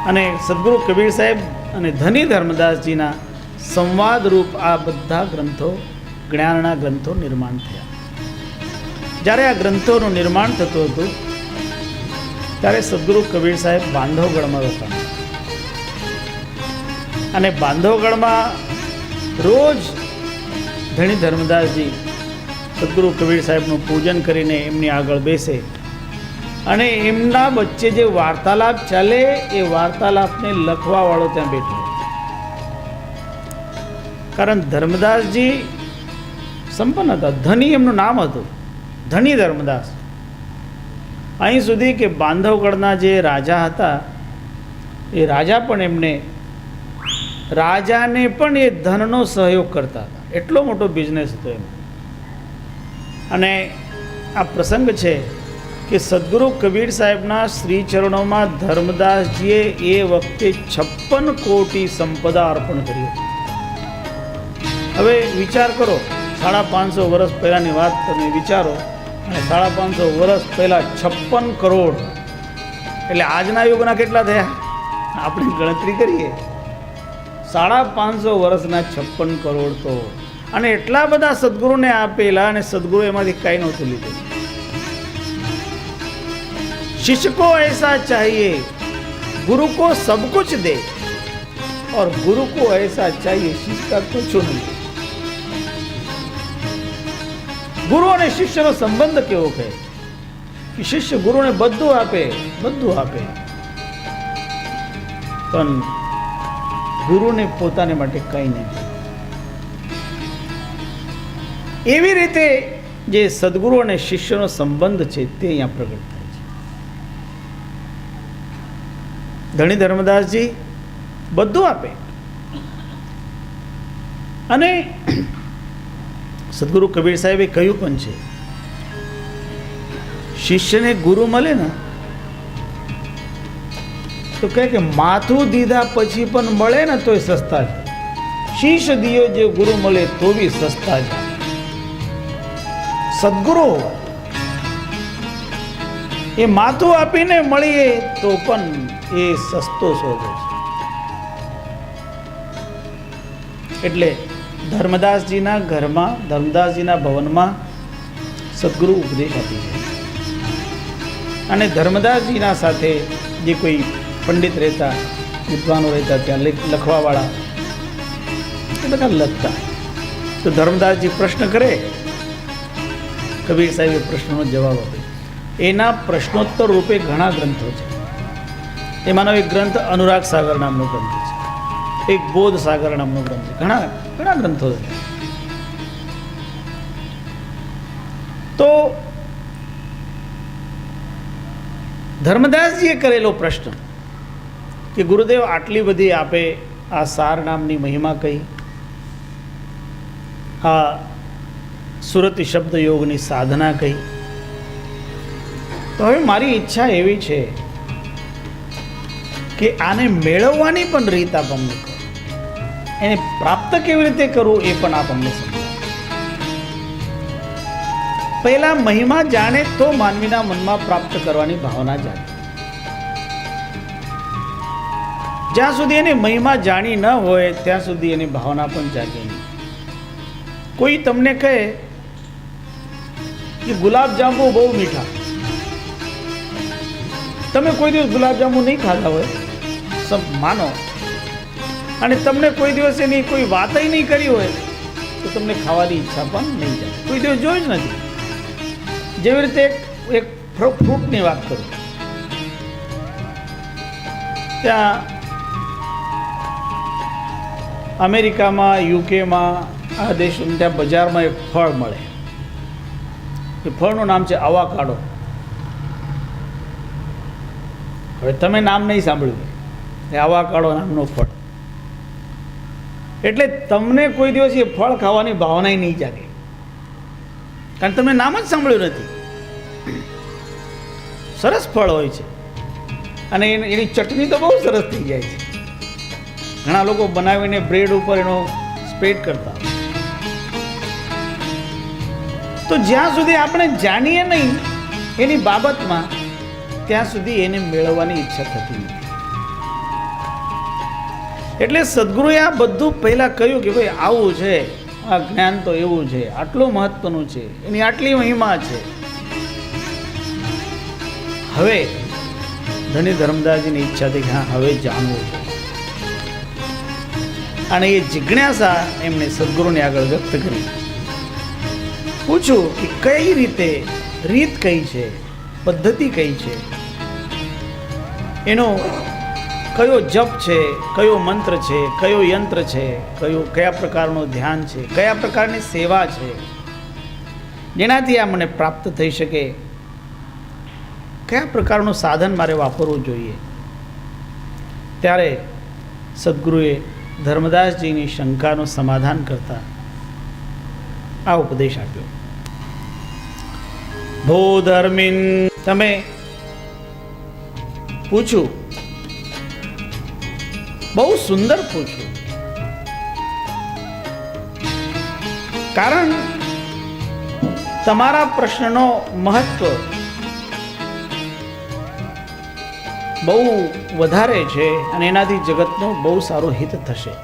અને સદગુરુ કબીર સાહેબ અને ધની ધર્મદાસજીના સંવાદરૂપ આ બધા ગ્રંથો, જ્ઞાનના ગ્રંથો નિર્માણ થયા. જ્યારે આ ગ્રંથોનું નિર્માણ થતું હતું ત્યારે સદગુરુ કબીર સાહેબ બાંધવગઢમાં હતા. અને બાંધવગઢમાં રોજ ધણી ધર્મદાસજી સદગુરુ કબીર સાહેબનું પૂજન કરીને એમની આગળ બેસે અને એમના વચ્ચે જે વાર્તાલાપ ચાલે એ વાર્તાલાપને લખવાવાળો ત્યાં બેઠો. કારણ ધર્મદાસજી સંપન્ન હતા, ધની એમનું નામ હતું, ધની ધર્મદાસ. અહીં સુધી કે બાંધવગઢના જે રાજા હતા એ રાજા પણ એમને રાજાને પણ એ ધનનો સહયોગ કરતા હતા. એટલો મોટો બિઝનેસ હતો એમ. અને આ પ્રસંગ છે કે સદગુરુ કબીર સાહેબના શ્રી ચરણોમાં ધર્મદાસજીએ એ વખતે 56 કોટી સંપદા અર્પણ કરી હતી. હવે વિચાર કરો, 550 વર્ષ પહેલાંની વાત તમે વિચારો અને 550 વર્ષ પહેલાં 56 કરોડ એટલે આજના યુગના કેટલા થયા આપણે ગણતરી કરીએ. 550 વર્ષના 56 કરોડ તો, અને એટલા બધા સદગુરુને આપેલા અને સદગુરુ એમાંથી કાંઈ નહોતું લીધું. शिष्य को ऐसा चाहिए गुरु को सब कुछ दे और गुरु को ऐसा चाहिए शिष्य का कुछ नहीं. गुरु અને શિષ્યનો સંબંધ કેવો કહે કે શિષ્ય ગુરુને બધું આપે પણ ગુરુને પોતાને માટે કંઈ નહીં. એવી રીતે જે સદગુરુ અને શિષ્યનો સંબંધ છે તે અહીંયા પ્રગટ થાય. ધણી ધર્મદાસજી બધું આપે અને સદગુરુ કબીર સાહેબે કહ્યું પણ છે, શિષ્યને ગુરુ મળે ને તો કહે કે માથું દીધા પછી પણ મળે ને તોય સસ્તા છે. શીશ દિયો જે ગુરુ મળે તો બી સસ્તા છે. સદગુરુ એ માથું આપીને મળીએ તો પણ એ સસ્તો સોદો છે. એટલે ધર્મદાસજીના ઘરમાં, ધર્મદાસજીના ભવનમાં સદગુરુ ઉપદેશ આપી છે. અને ધર્મદાસજીના સાથે જે કોઈ પંડિત રહેતા, વિદ્વાનો રહેતા, ત્યાં લખવાવાળા એ બધા લખતા. તો ધર્મદાસજી પ્રશ્ન કરે, કબીર સાહેબે પ્રશ્નનો જવાબ આપે. એના પ્રશ્નોત્તર રૂપે ઘણા ગ્રંથો છે. એમાંનો એક ગ્રંથ અનુરાગ સાગર નામનો ગ્રંથ છે, એક બોધ સાગર નામનો ગ્રંથ છે, ઘણા ગ્રંથો છે. તો ધર્મદાસજીએ કરેલો પ્રશ્ન કે ગુરુદેવ આટલી બધી આપે, આ સાર નામની મહિમા કહી, આ સુરતી શબ્દ યોગની સાધના કહી, તો હવે મારી ઈચ્છા એવી છે કે આને મેળવવાની પણ રીત આપણને કહો, એને પ્રાપ્ત કેવી રીતે કરવું એ પણ આપણને સમજાવો. પહેલા મહિમા જાણે તો માનવીના મનમાં પ્રાપ્ત કરવાની ભાવના જાગે. જ્યાં સુધી એની મહિમા જાણી ન હોય ત્યાં સુધી એની ભાવના પણ જાગે નહીં. કોઈ તમને કહે કે ગુલાબજાંબુ બહુ મીઠા, તમે કોઈ દિવસ ગુલાબજાંબુ નહીં ખાધા હોય, સબ માનો, અને તમને કોઈ દિવસ એની કોઈ વાત નહીં કરી હોય તો તમને ખાવાની ઈચ્છા પણ નહીં જાય. કોઈ દિવસ જોયું જ નથી. જેવી રીતે એક ફ્રૂટની વાત કરું, ત્યાં અમેરિકામાં, યુકેમાં, આ દેશોમાં ત્યાં બજારમાં એક ફળ મળે. એ ફળનું નામ છે અવાકાડો. હવે તમે નામ નહીં સાંભળ્યું, એ અવાકાડો નામનું ફળ. એટલે તમને કોઈ દિવસ એ ફળ ખાવાની ભાવના નહીં જાગે, કારણ તમે નામ જ સાંભળ્યું નથી. સરસ ફળ હોય છે અને એની ચટણી તો બહુ સરસ થઈ જાય છે. ઘણા લોકો બનાવીને બ્રેડ ઉપર એનો સ્પ્રેડ કરતા. તો જ્યાં સુધી આપણે જાણીએ નહીં એની બાબતમાં, ત્યાં સુધી એને મેળવવાની ઈચ્છા થતી નથી. એટલે સદગુરુએ આ બધું પહેલાં કહ્યું કે ભાઈ આવું છે, આ જ્ઞાન તો એવું છે, આટલું મહત્વનું છે, એની આટલી મહિમા છે. હવે ધણી ધર્મદાસજીની ઈચ્છા થઈ કે હા હવે જાણવું છે. અને એ જિજ્ઞાસા એમને સદગુરુને આગળ વ્યક્ત કરી. પૂછ્યું કે કઈ રીતે, રીત કઈ છે, પદ્ધતિ કઈ છે, એનો કયો જપ છે, કયો મંત્ર છે, કયો યંત્ર છે, કયા પ્રકારનું ધ્યાન છે, કયા પ્રકારની સેવા છે જેનાથી આ મને પ્રાપ્ત થઈ શકે, કયા પ્રકારનું સાધન મારે વાપરવું જોઈએ. ત્યારે સદગુરુએ ધર્મદાસજીની શંકાનું સમાધાન કરતા આ ઉપદેશ આપ્યો. ભો ધર્મીન, તમે પૂછ્યું, બહુ સુંદર પૂછ્યું. કારણ તમારા પ્રશ્નનો મહત્વ બહુ વધારે છે અને એનાથી જગતનું બહુ સારું હિત થશે.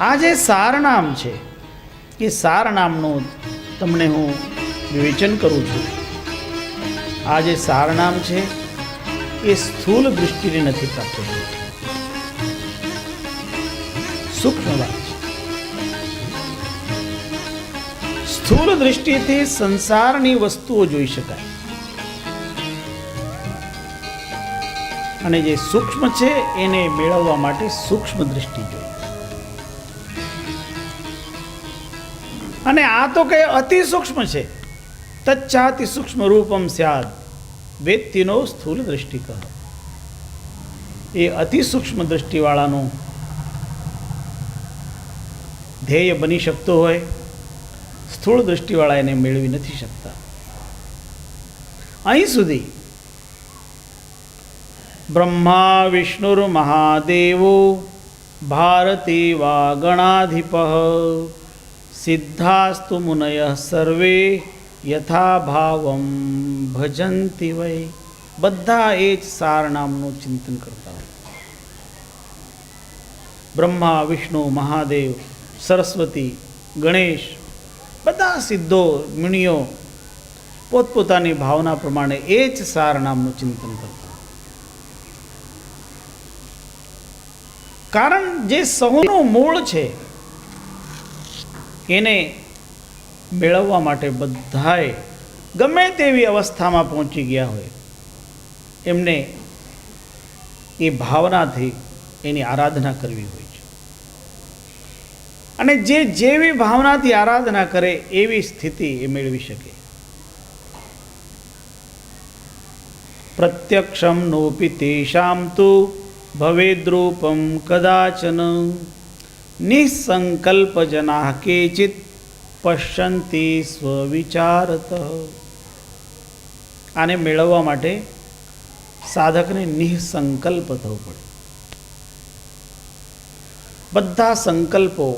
આ જે સારનામ છે એ સારનામનું તમને હું વિવેચન કરું છું. આ જે સારનામ છે એ સ્થૂલ દૃષ્ટિને નથી પ્રાપ્ત થતું, સૂક્ષ્મ વાત છે. સ્થૂલ દૃષ્ટિથી સંસારની વસ્તુઓ જોઈ શકાય અને જે સૂક્ષ્મ છે એને મેળવવા માટે સૂક્ષ્મ દૃષ્ટિ જોઈએ. અને આ તો કે અતિ સૂક્ષ્મ છે. તચ્છાતિ સૂક્ષ્મ રૂપમ સ્યાદ વેત્તિનો સ્થૂલ દૃષ્ટિ કહો. એ અતિ સૂક્ષ્મ દૃષ્ટિવાળાનું ધ્યેય બની શકતો હોય, સ્થૂળ દૃષ્ટિવાળા એને મેળવી નથી શકતા. અહીં સુધી બ્રહ્મા વિષ્ણુર મહાદેવો ભારતી વા ગણાધિપ સિદ્ધાસ્તુ મુનય સર્વે યથા ભાવમ ભજંતી વૈ. બધા એ જ સારનામનું ચિંતન કરતા હોય. બ્રહ્મા વિષ્ણુ મહાદેવ સરસ્વતી ગણેશ બધા સિદ્ધો મુનિઓ પોતપોતાની ભાવના પ્રમાણે એ જ સારનામનું ચિંતન કરતા. કારણ જે સૌનું મૂળ છે એને મેળવવા માટે બધાએ ગમે તેવી અવસ્થામાં પહોંચી ગયા હોય એમને એ ભાવનાથી એની આરાધના કરવી હોય છે. અને જે જેવી ભાવનાથી આરાધના કરે એવી સ્થિતિ એ મેળવી શકે. પ્રત્યક્ષમ નોપી તેષામ તુ ભવેદ્રૂપમ કદાચન નિસંકલ્પ જના કેચિત પશ્યંતિ સ્વવિચારત. આને મેળવવા માટે સાધકને નિસંકલ્પ થવું પડે. બધા સંકલ્પો,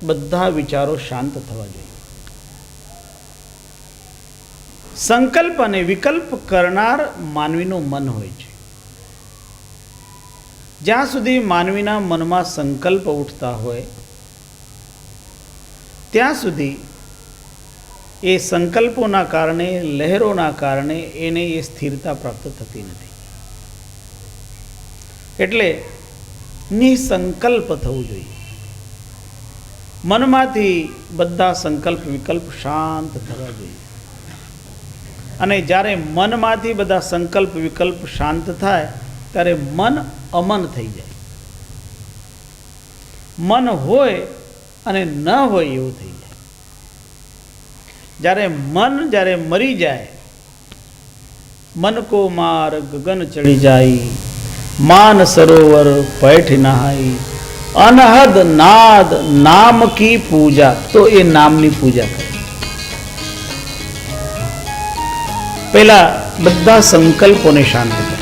બધા વિચારો શાંત થવા જોઈએ. સંકલ્પ અને વિકલ્પ કરનાર માનવીનું મન હોય છે. જ્યાં સુધી માનવીના મનમાં સંકલ્પ ઉઠતા હોય ત્યાં સુધી એ સંકલ્પોના કારણે, લહેરોના કારણે એને એ સ્થિરતા પ્રાપ્ત થતી નથી. એટલે નિસંકલ્પ થવું જોઈએ. મનમાંથી બધા સંકલ્પ વિકલ્પ શાંત થવા જોઈએ. અને જ્યારે મનમાંથી બધા સંકલ્પ વિકલ્પ શાંત થાય ત્યારે મન અમન થઈ જાય. મન હોય અને ન હોય એવું થઈ જાય. જ્યારે મરી જાય, મન કો માર ગગન ચડી જાય, માન સરોવર પૈઠ નહાઈ, અનહદ નાદ નામ કી પૂજા, તો એ નામની પૂજા કરે. પહેલા બધા સંકલ્પોને શાંત કરે.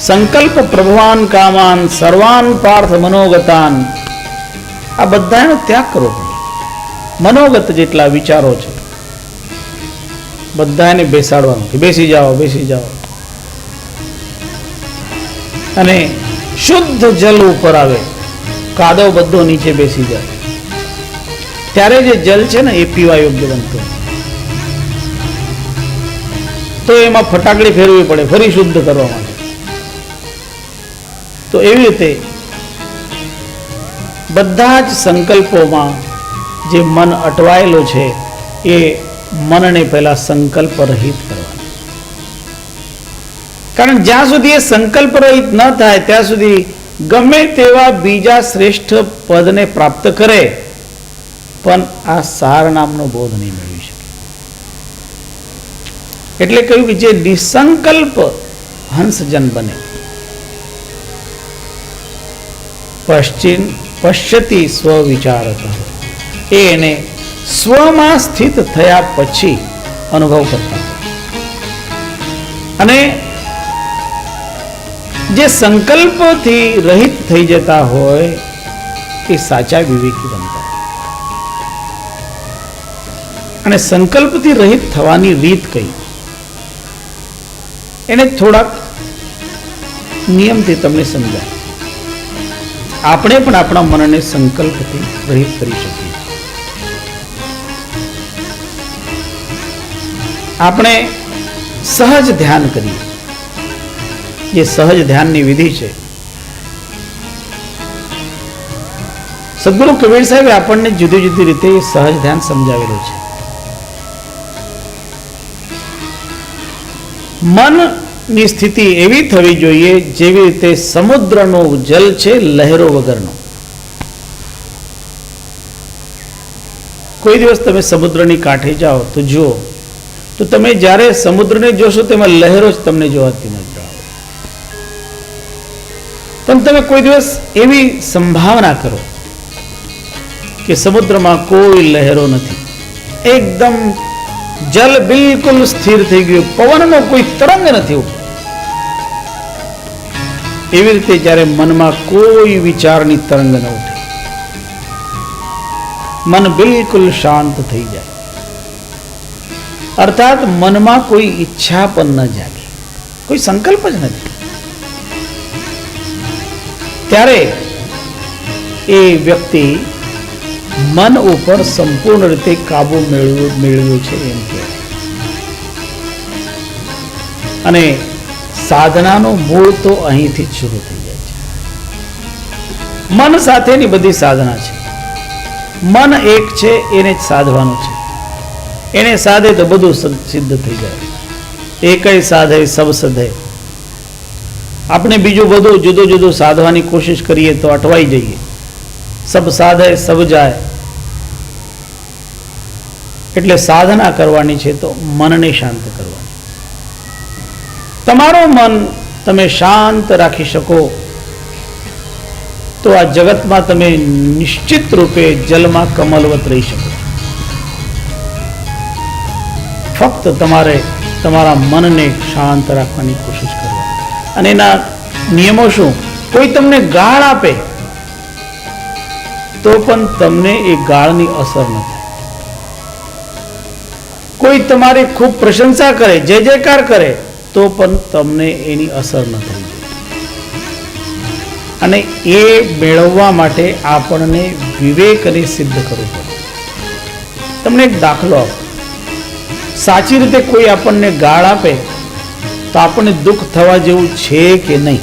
સંકલ્પ પ્રભવાન કામાન સર્વાન પાર્થ મનોગતાન, આ બધાનો ત્યાગ કરવો પડે. મનોગત જેટલા વિચારો છે બધાને બેસાડવાનું કે બેસી જાઓ બેસી જાઓ. અને શુદ્ધ જલ ઉપર આવે, કાદવ બધો નીચે બેસી જાય, ત્યારે જે જલ છે ને એ પીવા યોગ્ય બનતું. તો એમાં ફટાકડી ફેરવી પડે ફરી શુદ્ધ કરવા માટે. તો એવી રીતે બધા જ સંકલ્પોમાં જે મન અટવાયેલો છે એ મનને પહેલા સંકલ્પ રહિત કરવાનો. કારણ જ્યાં સુધી એ સંકલ્પ રહિત ન થાય ત્યાં સુધી ગમે તેવા બીજા શ્રેષ્ઠ પદને પ્રાપ્ત કરે પણ આ સાર નામનો બોધ નહીં મેળવી શકે. એટલે કહ્યું કે જે નિસંકલ્પ હંસજન બને, પશ્યતિ સ્વવિચારત, એને સ્વમાં સ્થિત થયા પછી અનુભવ કરતા. અને જે સંકલ્પથી રહિત થઈ જતા હોય એ સાચા વિવેકી બનતા. અને સંકલ્પથી રહિત થવાની રીત કઈ એને થોડાક નિયમથી તમને સમજાય. આપણે પણ આપણા મનને સંકલ્પથી રહિત કરી શકીએ. આપણે સહજ ધ્યાન કરીએ. જે સહજ ધ્યાનની વિધિ છે, સદગુરુ કબીર સાહેબે આપણને જુદી જુદી રીતે સહજ ધ્યાન સમજાવેલું છે. મનની સ્થિતિ એવી થવી જોઈએ જેવી રીતે સમુદ્રનો જલ છે લહેરો વગરનો. કોઈ દિવસ તમે સમુદ્રની કાંઠે જાઓ તો જુઓ તો તમે જ્યારે સમુદ્રને જોશો તેમાં લહેરો જ તમને જોવાતી નજર આવે. પણ તમે કોઈ દિવસ એવી સંભાવના કરો કે સમુદ્રમાં કોઈ લહેરો નથી, એકદમ જલ બિલકુલ સ્થિર થઈ ગયું, પવનનો કોઈ તરંગ નથી. એવી રીતે જ્યારે મનમાં કોઈ વિચારની તરંગ ન ઉઠે, મન બિલકુલ શાંત થઈ જાય, અર્થાત મનમાં કોઈ ઈચ્છા પણ ન જાગે, કોઈ સંકલ્પ જ નથી, ત્યારે એ વ્યક્તિ મન ઉપર સંપૂર્ણ રીતે કાબુ મેળવ્યો છે એમ કહેવાય. અને સાધનાનો મૂળ તો અહીંથી જ શરૂ થઈ જાય છે. મન સાથેની બધી સાધના છે. મન એક છે, એને જ સાધવાનું છે. એને સાધે તો બધું સિદ્ધ થઈ જાય. એકય સાધે સબ સધે. આપણે બીજું બધું જુદું જુદું સાધવાની કોશિશ કરીએ તો અટવાઈ જઈએ. સબ સાધે સબ જાય. એટલે સાધના કરવાની છે તો મનને શાંત કરવાની. તમારું મન તમે શાંત રાખી શકો તો આ જગતમાં તમે નિશ્ચિત રૂપે જલમાં કમલવત રહી શકો. ફક્ત તમારે તમારા મનને શાંત રાખવાની કોશિશ કરવાની. અને એના નિયમો શું? કોઈ તમને ગાળ આપે તો પણ તમને એ ગાળની અસર ન થાય. કોઈ તમારી ખૂબ પ્રશંસા કરે, જય જયકાર કરે તો પણ તમને એની અસર ન થઈ જાય. અને એ મેળવવા માટે આપણને વિવેકને સિદ્ધ કરવું પડે. તમને એક દાખલો આપો. સાચી રીતે કોઈ આપણને ગાળ આપે તો આપણને દુઃખ થવા જેવું છે કે નહીં?